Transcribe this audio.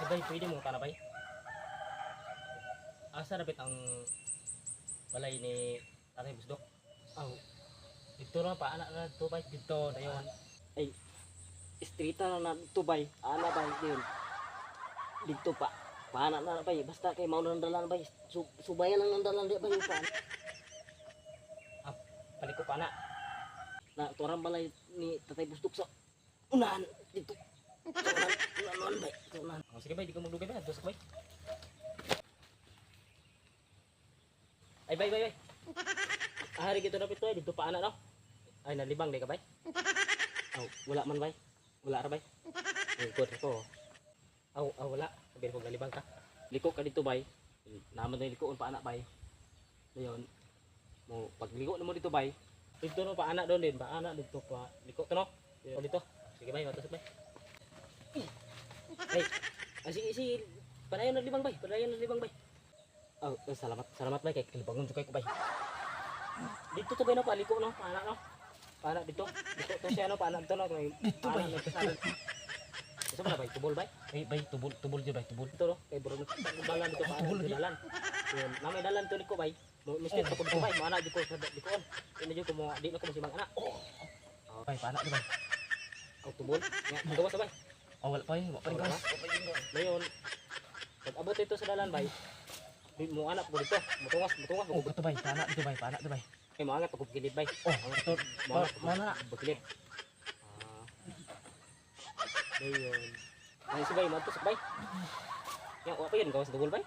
Ay bay, pwede mo ka na bay. Asa rapit ang balay ni Tatay Busdok? Aw, dito na pa anak na to bay dito dayon. Ay, istrita na to bay. Ana bay yun. Dito pa. Paana na bay. Basta kay mao nang dalan bay. Subayan lang nang dalan di bay pa. Ah, paliko pa na. Na turang balay ni Tatay Busdok sa unahan dito. Unahan bay. Unahan. Oh, sige bay, di ko magdugay bay, dos bay. Ay bay bay bay. Ahari gito rapit to ay dito pa anak no. Ay nalibang di ka bay. Aw, wala man bay. Wala ra bay. Ngikot ko. Aw, wala. Sabi ko galibang ka. Liko ka dito bay. Naman na liko pa anak bay. Dayon mo pagligo na mo dito bay. Dito no pa anak doon din, pa anak dito pa. Liko to no. O dito. Sige bay, matusok bay. Ay, sige, padayon na libang bay, padayon na libang bay. Aw, Salamat bay kay kalibangon jud kay ko bay. Dito to bay no paliko no, pa anak no. Pa anak dito to siya no, pa anak to no. Dito bay. Isa ba bay, tubol bay? Bay, tubol jud bay, tubol to no. Kay bro dalan dito pa anak dalan. Yun, namay dalan to liko bay. Mister ko dito bay, mana jud ko sa likoon. Ina jud ko mo di na ko masimang anak. Oh, bay, pa anak di bay. Aw tubol. Nga, gawas bay. oh, wala pa yun. Wala pa yun gawas. Ngayon, pag abot ito sa dalan bay, mo anak mo dito, mutungas, Oh, ito bay. Paana dito bay. Paana dito bay. ay mo angat pag gilid bay. Oh, ito. Mana. Pagkilid. Ngayon, ay si bay, matusok bay. Yang, wala pa yun, gawas dugol bay.